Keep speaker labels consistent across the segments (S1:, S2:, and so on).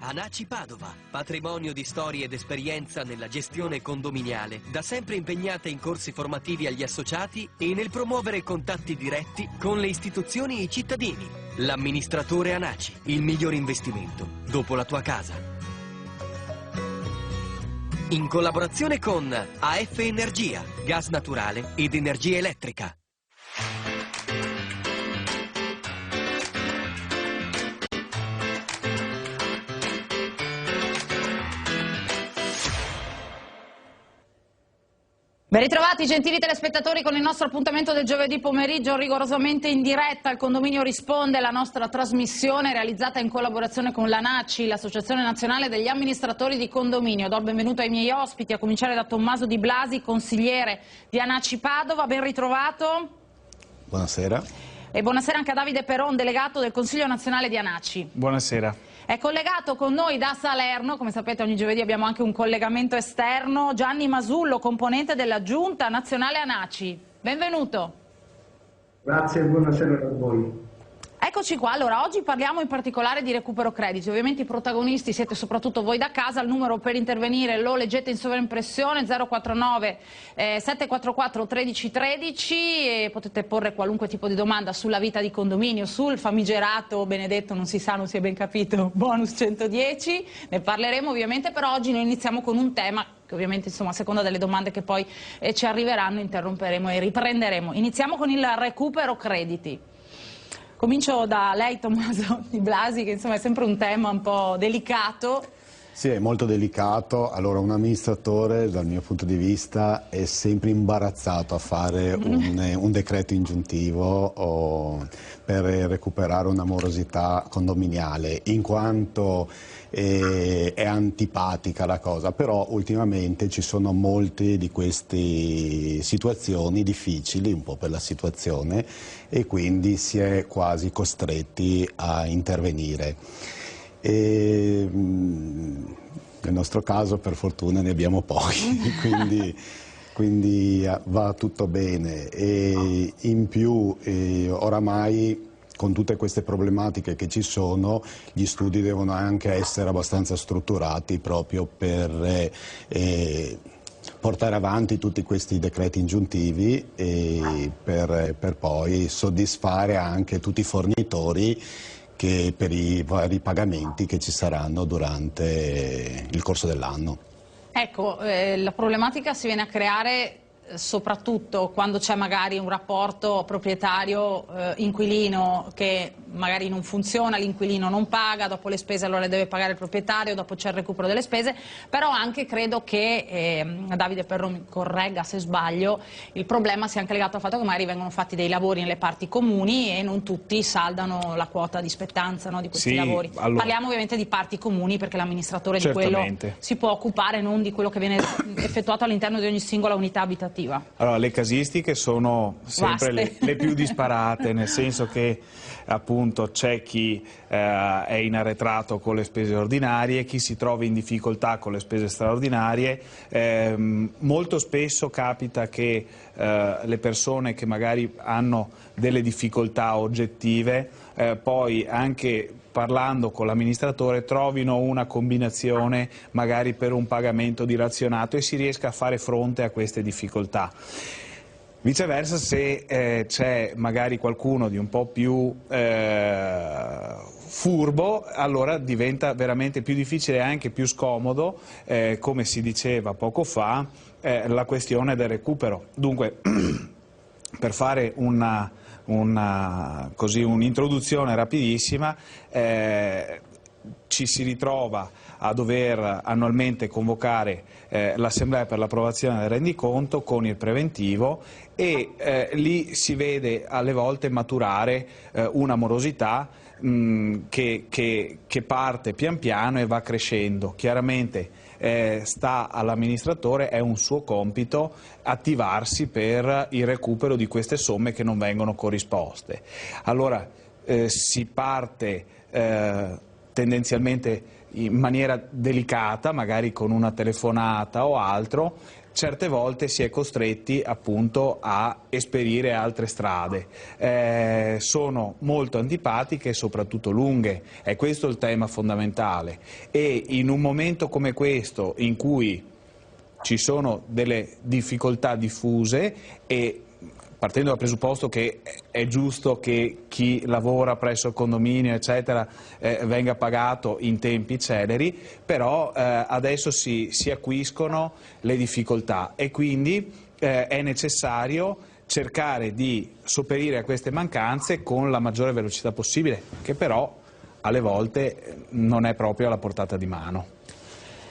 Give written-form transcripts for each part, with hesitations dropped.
S1: Anaci Padova, patrimonio di storie ed esperienza nella gestione condominiale, da sempre impegnata in corsi formativi agli associati e nel promuovere contatti diretti con le istituzioni e i cittadini. L'amministratore Anaci, il miglior investimento dopo la tua casa. In collaborazione con AF Energia, gas naturale ed energia elettrica.
S2: Ben ritrovati gentili telespettatori con il nostro appuntamento del giovedì pomeriggio rigorosamente in diretta. Il Condominio Risponde, la nostra trasmissione realizzata in collaborazione con l'ANACI, l'Associazione Nazionale degli Amministratori di Condominio. Do il benvenuto ai miei ospiti, a cominciare da Tommaso Di Blasi, consigliere di ANACI Padova. Ben ritrovato.
S3: Buonasera.
S2: E buonasera anche a Davide Peron, delegato del Consiglio Nazionale di ANACI.
S4: Buonasera.
S2: È collegato con noi da Salerno, come sapete ogni giovedì abbiamo anche un collegamento esterno, Gianni Masullo, componente della Giunta Nazionale ANACI. Benvenuto.
S5: Grazie e buonasera a voi.
S2: Eccoci qua, allora oggi parliamo in particolare di recupero crediti, ovviamente i protagonisti siete soprattutto voi da casa, il numero per intervenire lo leggete in sovraimpressione 049 744 1313 e potete porre qualunque tipo di domanda sulla vita di condominio, sul famigerato benedetto, non si sa, non si è ben capito, bonus 110, ne parleremo ovviamente, però oggi noi iniziamo con un tema che ovviamente insomma a seconda delle domande che poi ci arriveranno interromperemo e riprenderemo. Iniziamo con il recupero crediti. Comincio da lei, Tommaso Di Blasi, che insomma è sempre un tema un po' delicato.
S3: Sì, è molto delicato. Allora, un amministratore, dal mio punto di vista, è sempre imbarazzato a fare un decreto ingiuntivo per recuperare una morosità condominiale, in quanto è antipatica la cosa, però ultimamente ci sono molte di queste situazioni difficili, un po' per la situazione, e quindi si è quasi costretti a intervenire. Nel nostro caso per fortuna ne abbiamo pochi, quindi va tutto bene e in più oramai con tutte queste problematiche che ci sono gli studi devono anche essere abbastanza strutturati proprio per portare avanti tutti questi decreti ingiuntivi e per poi soddisfare anche tutti i fornitori che per i vari pagamenti che ci saranno durante il corso dell'anno.
S2: Ecco, la problematica si viene a creare soprattutto quando c'è magari un rapporto proprietario-inquilino che magari non funziona, l'inquilino non paga, dopo le spese allora le deve pagare il proprietario, dopo c'è il recupero delle spese, però anche credo che, Davide Perro mi corregga se sbaglio, il problema sia anche legato al fatto che magari vengono fatti dei lavori nelle parti comuni e non tutti saldano la quota di spettanza, no, di questi lavori. Allora, parliamo ovviamente di parti comuni perché l'amministratore di quello si può occupare, non di quello che viene effettuato all'interno di ogni singola unità abitativa.
S4: Allora, le casistiche sono sempre le più disparate, nel senso che appunto c'è chi è in arretrato con le spese ordinarie, chi si trova in difficoltà con le spese straordinarie. Molto spesso capita che le persone che magari hanno delle difficoltà oggettive poi anche parlando con l'amministratore trovino una combinazione magari per un pagamento dilazionato e si riesca a fare fronte a queste difficoltà. Viceversa, se c'è magari qualcuno di un po' più furbo, allora diventa veramente più difficile e anche più scomodo, come si diceva poco fa, la questione del recupero. Dunque, per fare un'introduzione rapidissima, ci si ritrova a dover annualmente convocare l'Assemblea per l'approvazione del rendiconto con il preventivo e lì si vede alle volte maturare una morosità che parte pian piano e va crescendo. Chiaramente sta all'amministratore, è un suo compito attivarsi per il recupero di queste somme che non vengono corrisposte. Allora si parte tendenzialmente in maniera delicata, magari con una telefonata o altro, certe volte si è costretti appunto a esperire altre strade. Sono molto antipatiche e soprattutto lunghe, è questo il tema fondamentale, e in un momento come questo in cui ci sono delle difficoltà diffuse, e partendo dal presupposto che è giusto che chi lavora presso il condominio eccetera venga pagato in tempi celeri, però adesso si acuiscono le difficoltà e quindi è necessario cercare di sopperire a queste mancanze con la maggiore velocità possibile, che però alle volte non è proprio alla portata di mano.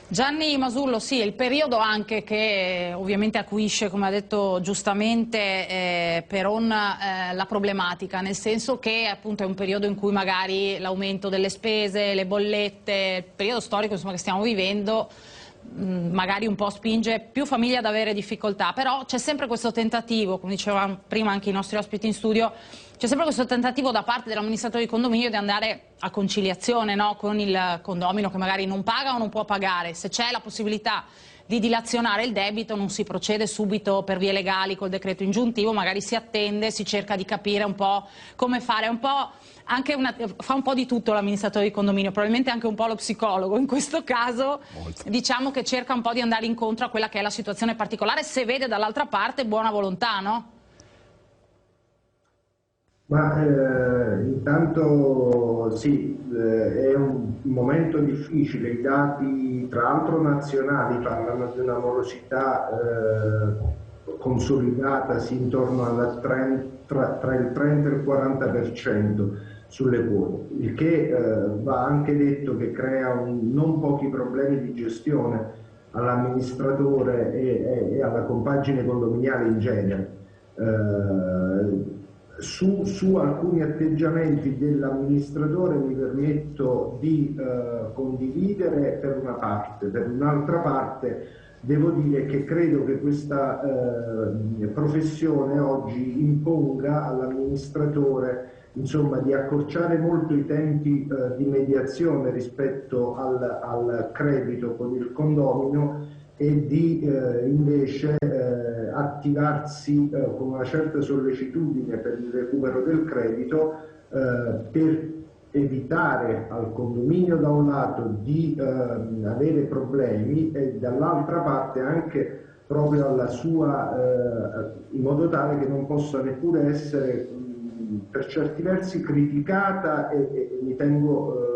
S2: Gianni Masullo, sì, il periodo anche che ovviamente acuisce, come ha detto giustamente Peron, la problematica, nel senso che appunto è un periodo in cui magari l'aumento delle spese, le bollette, il periodo storico insomma, che stiamo vivendo, magari un po' spinge più famiglie ad avere difficoltà, però c'è sempre questo tentativo, come dicevano prima anche i nostri ospiti in studio, c'è sempre questo tentativo da parte dell'amministratore di condominio di andare a conciliazione, no? Con il condomino che magari non paga o non può pagare. Se c'è la possibilità di dilazionare il debito non si procede subito per vie legali col decreto ingiuntivo, magari si attende, si cerca di capire un po' come fare, un po' anche fa un po' di tutto l'amministratore di condominio, probabilmente anche un po' lo psicologo, in questo caso diciamo che cerca un po' di andare incontro a quella che è la situazione particolare, se vede dall'altra parte buona volontà, no?
S5: Ma intanto sì, è un momento difficile, i dati tra l'altro nazionali parlano di una morosità consolidatasi intorno tra il 30 e il 40% sulle quote, il che va anche detto che crea non pochi problemi di gestione all'amministratore e alla compagine condominiale in genere. Su alcuni atteggiamenti dell'amministratore mi permetto di condividere per una parte, per un'altra parte devo dire che credo che questa professione oggi imponga all'amministratore insomma di accorciare molto i tempi di mediazione rispetto al credito con il condomino e di invece attivarsi con una certa sollecitudine per il recupero del credito per evitare al condominio da un lato di avere problemi e dall'altra parte anche proprio alla sua in modo tale che non possa neppure essere per certi versi criticata e mi tengo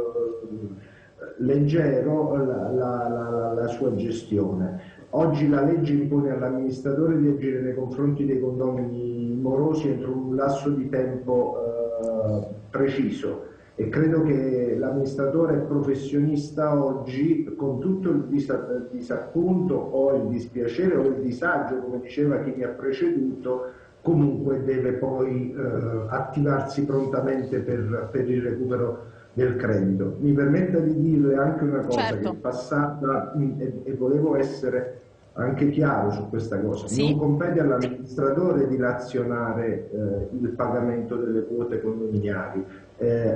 S5: leggero la sua gestione. Oggi la legge impone all'amministratore di agire nei confronti dei condomini morosi entro un lasso di tempo preciso e credo che l'amministratore professionista oggi, con tutto il disappunto o il dispiacere o il disagio, come diceva chi mi ha preceduto, comunque deve poi attivarsi prontamente per il recupero del credito. Mi permetta di dirle anche una cosa, certo, che è passata e volevo essere anche chiaro su questa cosa. Sì. Non compete all'amministratore dilazionare il pagamento delle quote condominiali,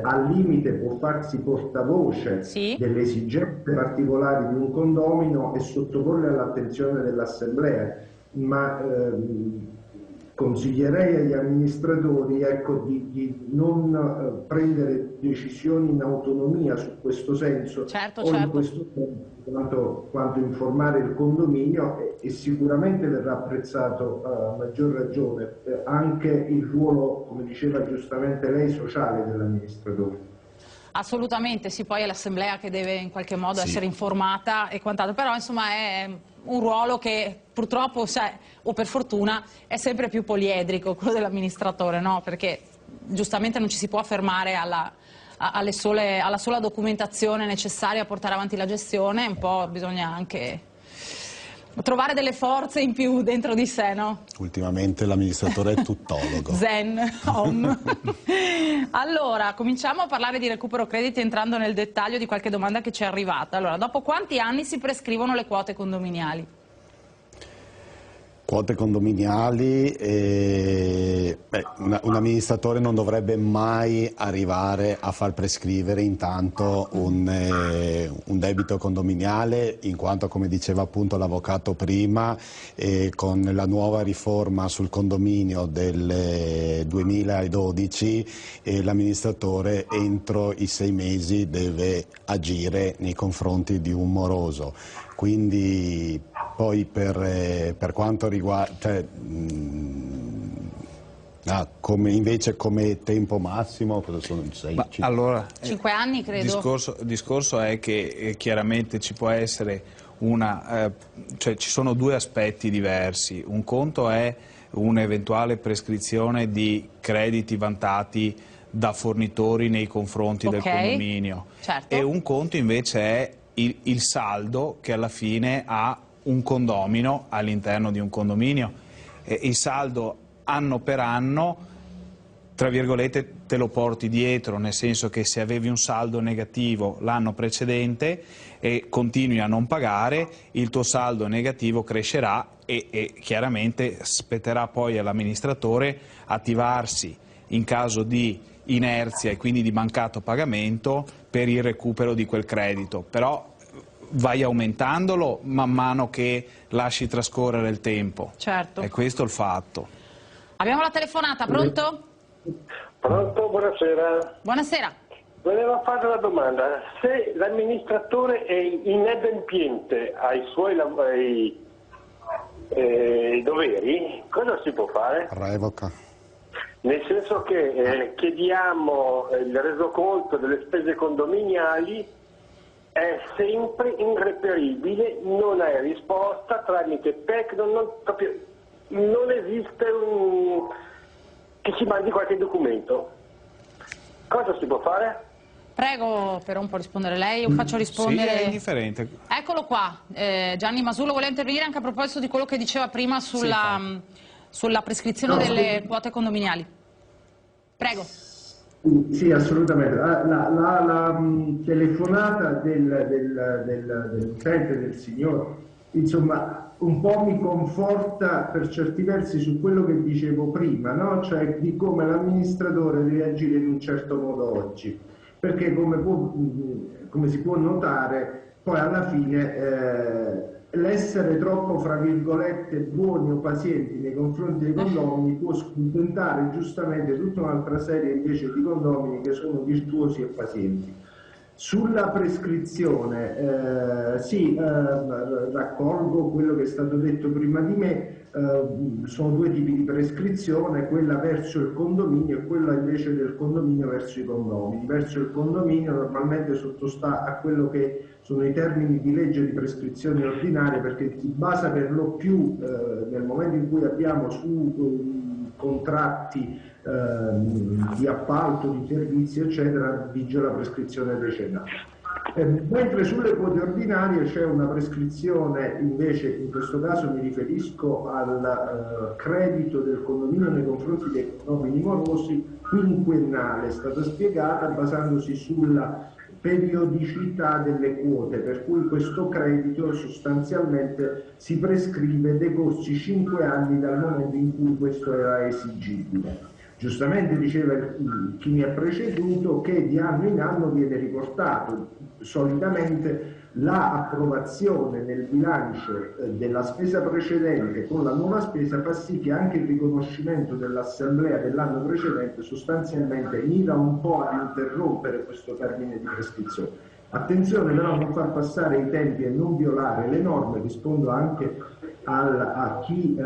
S5: al limite può farsi portavoce, sì, delle esigenze particolari di un condomino e sottoporle all'attenzione dell'assemblea, ma consiglierei agli amministratori di non prendere decisioni in autonomia su questo senso, certo, o in questo senso quanto informare il condominio e sicuramente verrà apprezzato a maggior ragione anche il ruolo, come diceva giustamente lei, sociale dell'amministratore.
S2: Assolutamente, sì, poi è l'assemblea che deve in qualche modo essere informata e quant'altro, però insomma è un ruolo che purtroppo, o per fortuna, è sempre più poliedrico, quello dell'amministratore, no? Perché giustamente non ci si può fermare alla sola documentazione necessaria a portare avanti la gestione, un po' bisogna anche trovare delle forze in più dentro di sé, no?
S3: Ultimamente l'amministratore è tuttologo.
S2: Zen, om. Allora, cominciamo a parlare di recupero crediti entrando nel dettaglio di qualche domanda che ci è arrivata. Allora, dopo quanti anni si prescrivono le quote condominiali?
S3: Quote condominiali, un amministratore non dovrebbe mai arrivare a far prescrivere intanto un debito condominiale, in quanto, come diceva appunto l'avvocato prima, con la nuova riforma sul condominio del 2012 l'amministratore entro i 6 mesi deve agire nei confronti di un moroso. Quindi poi per quanto riguarda... come tempo massimo cosa sono? 6?
S4: Allora,
S2: 5 anni credo.
S4: Il discorso è che chiaramente ci può essere cioè ci sono due aspetti diversi. Un conto è un'eventuale prescrizione di crediti vantati da fornitori nei confronti del condominio,
S2: certo.
S4: E un conto invece è il saldo che alla fine ha un condomino all'interno di un condominio. Il saldo anno per anno, tra virgolette, te lo porti dietro, nel senso che se avevi un saldo negativo l'anno precedente e continui a non pagare, il tuo saldo negativo crescerà e chiaramente spetterà poi all'amministratore attivarsi in caso di inerzia e quindi di mancato pagamento per il recupero di quel credito. Però vai aumentandolo man mano che lasci trascorrere il tempo.
S2: Certo.
S4: E questo è il fatto.
S2: Abbiamo la telefonata, pronto?
S6: Pronto, buonasera.
S2: Buonasera.
S6: Volevo fare una domanda. Se l'amministratore è inadempiente ai suoi doveri, cosa si può fare?
S3: Revoca.
S6: Nel senso che chiediamo il resoconto delle spese condominiali, è sempre irreperibile, non hai risposta tramite PEC, non esiste che ci mandi qualche documento. Cosa si può fare?
S2: Prego, per un po' rispondere lei, o faccio rispondere...
S4: Sì, è indifferente.
S2: Eccolo qua, Gianni Masullo vuole intervenire anche a proposito di quello che diceva prima sulla prescrizione delle quote condominiali. Prego.
S5: Sì, assolutamente. La telefonata dell'utente, del signore, insomma, un po' mi conforta per certi versi su quello che dicevo prima, no? Cioè di come l'amministratore deve agire in un certo modo oggi, perché come si può notare, poi alla fine l'essere troppo, fra virgolette, buoni o pazienti nei confronti dei condomini può scontentare giustamente tutta un'altra serie invece di condomini che sono virtuosi e pazienti. Sulla prescrizione, sì, raccolgo quello che è stato detto prima di me. Sono due tipi di prescrizione, quella verso il condominio e quella invece del condominio verso i condomini. Verso il condominio normalmente sottostà a quello che sono i termini di legge di prescrizione ordinaria, perché si basa per lo più nel momento in cui abbiamo su contratti di appalto, di servizi eccetera, vige la prescrizione decennale. Mentre sulle quote ordinarie c'è una prescrizione, invece in questo caso mi riferisco al credito del condominio nei confronti dei condomini morosi, quinquennale, è stata spiegata basandosi sulla periodicità delle quote, per cui questo credito sostanzialmente si prescrive decorsi 5 anni dal momento in cui questo era esigibile. Giustamente diceva chi mi ha preceduto che di anno in anno viene riportato. Solitamente l'approvazione nel bilancio della spesa precedente con la nuova spesa fa sì che anche il riconoscimento dell'assemblea dell'anno precedente sostanzialmente mira un po' ad interrompere questo termine di prescrizione. Attenzione però a non far passare i tempi e non violare le norme, rispondo anche a chi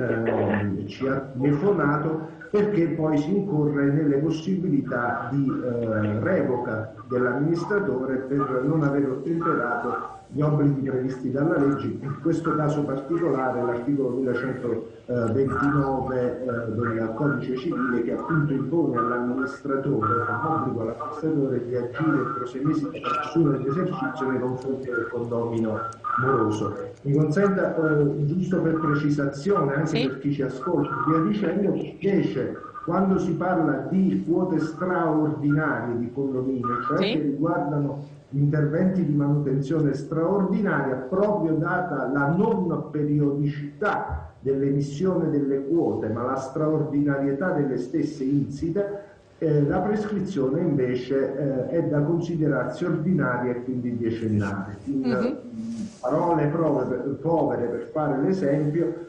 S5: ci ha telefonato, perché poi si incorre nelle possibilità di revoca dell'amministratore per non aver ottemperato gli obblighi previsti dalla legge, in questo caso particolare l'articolo 1129 del Codice Civile, che appunto impone all'amministratore, fa obbligo all'amministratore di agire entro 6 mesi di chiusura dell'esercizio nei confronti del condomino moroso. Mi consenta, giusto per precisazione, anche per chi ci ascolta, via dicendo, invece quando si parla di quote straordinarie di condominio, cioè che riguardano interventi di manutenzione straordinaria, proprio data la non periodicità dell'emissione delle quote, ma la straordinarietà delle stesse insite, la prescrizione invece è da considerarsi ordinaria e quindi decennale. In parole povere, per fare l'esempio,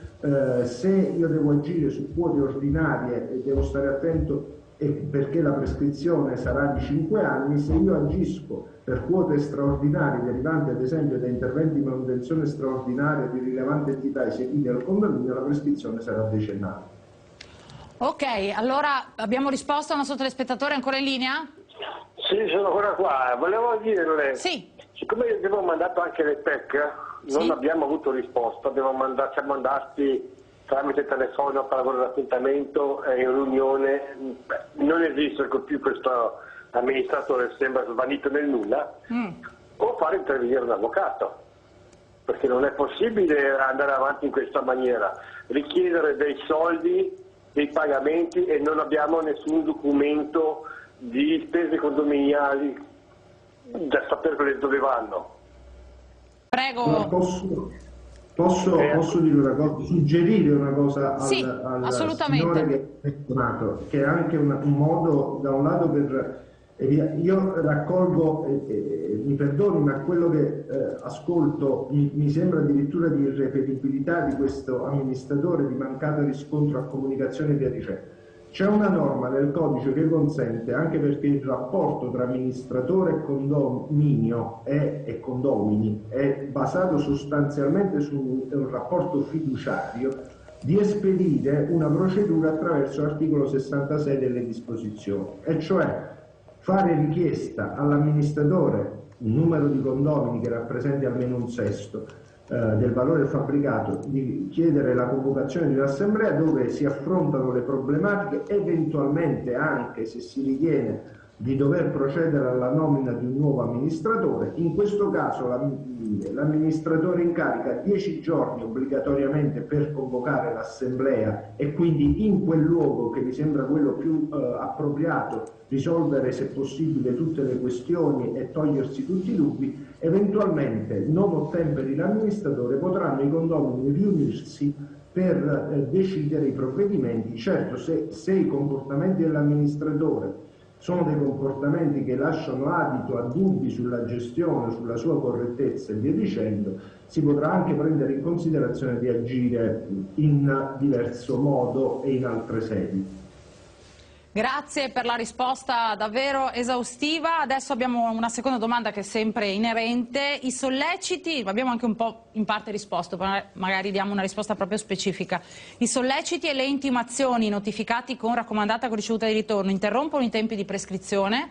S5: se io devo agire su quote ordinarie devo stare attento perché la prescrizione sarà di 5 anni, se io agisco per quote straordinarie derivanti ad esempio da interventi di manutenzione straordinaria di rilevante entità eseguiti al condominio, la prescrizione sarà decennale.
S2: Ok, allora abbiamo risposto al nostro telespettatore, ancora in linea?
S6: Sì, sono ancora qua. Volevo dirle,
S2: sì.
S6: Siccome abbiamo mandato anche le PEC, non abbiamo avuto risposta, siamo andati tramite telefono per avere l'appuntamento in riunione, non esiste più questo amministratore, sembra svanito nel nulla, o fare intervenire un avvocato, perché non è possibile andare avanti in questa maniera, richiedere dei soldi, dei pagamenti e non abbiamo nessun documento di spese condominiali da sapere dove vanno.
S2: Prego.
S5: Posso dire una cosa, suggerire una cosa al signore che è menzionato, che è anche un modo, da un lato, per io raccolgo, mi perdoni, ma quello che ascolto mi sembra addirittura di irrepetibilità di questo amministratore, di mancato riscontro a comunicazione via dicendo. C'è una norma nel codice che consente, anche perché il rapporto tra amministratore e condominio e condomini è basato sostanzialmente su un rapporto fiduciario, di esperire una procedura attraverso l'articolo 66 delle disposizioni, e cioè fare richiesta all'amministratore un numero di condomini che rappresenti almeno un sesto del valore del fabbricato, di chiedere la convocazione di un'assemblea dove si affrontano le problematiche, eventualmente anche, se si ritiene, di dover procedere alla nomina di un nuovo amministratore. In questo caso l'amministratore in carica ha 10 giorni obbligatoriamente per convocare l'assemblea e quindi in quel luogo, che mi sembra quello più appropriato, risolvere se possibile tutte le questioni e togliersi tutti i dubbi. Eventualmente, non ottemperi l'amministratore, potranno i condomini riunirsi per decidere i provvedimenti. Certo, se i comportamenti dell'amministratore sono dei comportamenti che lasciano adito a dubbi sulla gestione, sulla sua correttezza e via dicendo, si potrà anche prendere in considerazione di agire in diverso modo e in altre sedi.
S2: Grazie per la risposta davvero esaustiva. Adesso abbiamo una seconda domanda che è sempre inerente. I solleciti, abbiamo anche un po' in parte risposto, magari diamo una risposta proprio specifica. I solleciti e le intimazioni notificati con raccomandata con ricevuta di ritorno interrompono i tempi di prescrizione?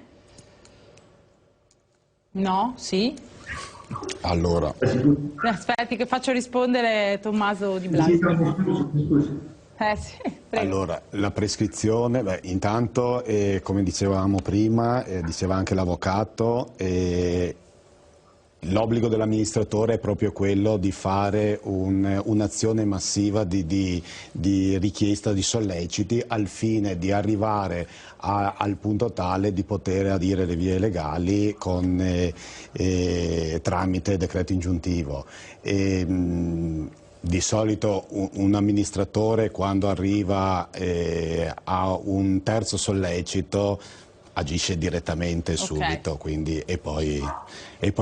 S2: No? Sì?
S3: Allora.
S2: Aspetti che faccio rispondere Tommaso Di Blasio.
S5: Scusi.
S2: Sì, prego.
S3: Allora, la prescrizione, intanto, come dicevamo prima, diceva anche l'avvocato, l'obbligo dell'amministratore è proprio quello di fare un'azione massiva di richiesta di solleciti al fine di arrivare al punto tale di poter adire le vie legali tramite decreto ingiuntivo. Di solito un amministratore, quando arriva a un terzo sollecito, agisce direttamente subito, quindi, e poi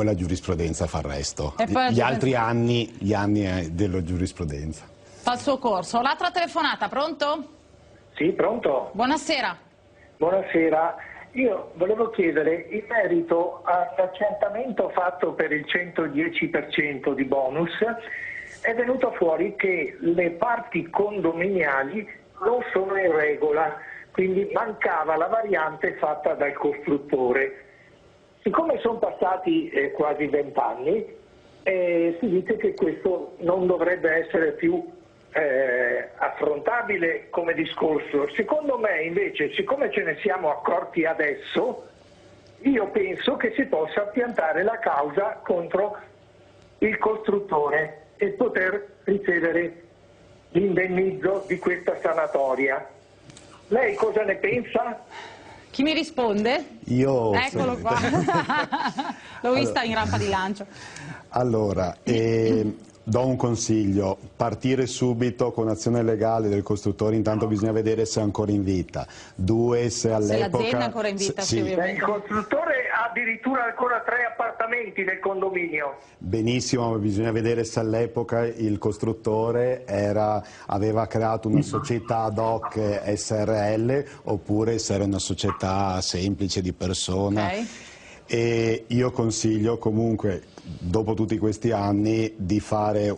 S3: la giurisprudenza fa il resto. Gli altri anni della giurisprudenza.
S2: Fa il suo corso. L'altra telefonata, pronto?
S6: Sì, pronto.
S2: Buonasera.
S6: Buonasera. Io volevo chiedere in merito all'accertamento fatto per il 110% di bonus. È venuto fuori che le parti condominiali non sono in regola, quindi mancava la variante fatta dal costruttore. Siccome sono passati quasi 20 anni, si dice che questo non dovrebbe essere più affrontabile come discorso. Secondo me invece, siccome ce ne siamo accorti adesso, io penso che si possa piantare la causa contro il costruttore e poter ricevere l'indennizzo di questa sanatoria. Lei cosa ne pensa?
S2: Chi mi risponde?
S3: Io...
S2: Eccolo
S3: sì.
S2: qua. L'ho vista in rampa di lancio.
S3: Allora, do un consiglio: partire subito con azione legale del costruttore, intanto bisogna vedere se è ancora in vita. 2, se all'epoca...
S2: Se l'azienda è ancora in vita, sì, ovviamente.
S6: Il costruttore ha addirittura ancora 3 appartamenti nel condominio.
S3: Benissimo, ma bisogna vedere se all'epoca il costruttore aveva creato una società ad hoc SRL oppure se era una società semplice di persona.
S2: Okay.
S3: E io consiglio comunque, dopo tutti questi anni, di fare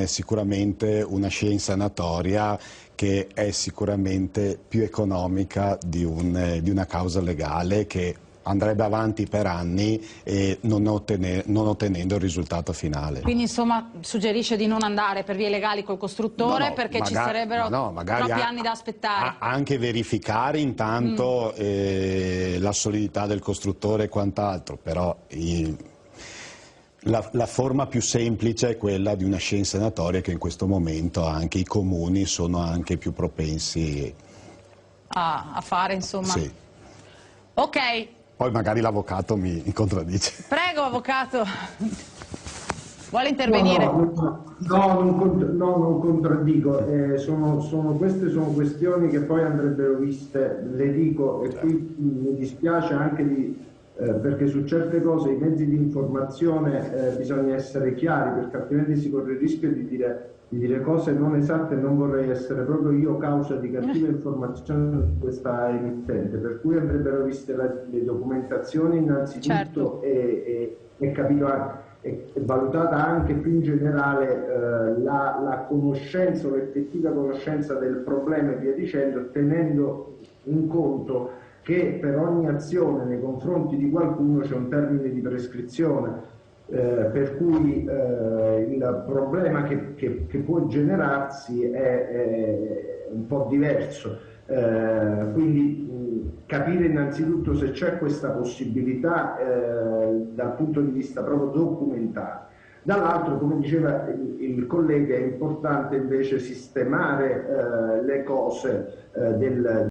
S3: sicuramente una scienza sanatoria che è sicuramente più economica di una causa legale che andrebbe avanti per anni e non ottenendo il risultato finale.
S2: Quindi insomma suggerisce di non andare per vie legali col costruttore, perché ci sarebbero troppi anni da aspettare.
S3: Anche verificare intanto la solidità del costruttore e quant'altro, però la forma più semplice è quella di una scienza sanatoria che in questo momento anche i comuni sono anche più propensi
S2: a fare, insomma.
S3: Sì.
S2: Ok.
S3: Poi magari l'avvocato mi contraddice.
S2: Prego, avvocato. Vuole intervenire?
S5: Non contraddico. Queste sono questioni che poi andrebbero viste, le dico, e qui mi dispiace anche perché su certe cose i mezzi di informazione bisogna essere chiari, perché altrimenti si corre il rischio di dire cose non esatte, e non vorrei essere proprio io causa di cattiva informazione di questa emittente, per cui andrebbero viste le documentazioni innanzitutto, certo, e capito anche, e valutata anche più in generale la conoscenza o l'effettiva conoscenza del problema e via dicendo, tenendo in conto che per ogni azione nei confronti di qualcuno c'è un termine di prescrizione. Per cui il problema che può generarsi è un po' diverso, quindi capire innanzitutto se c'è questa possibilità dal punto di vista proprio documentale. Dall'altro, come diceva il collega, è importante invece sistemare le cose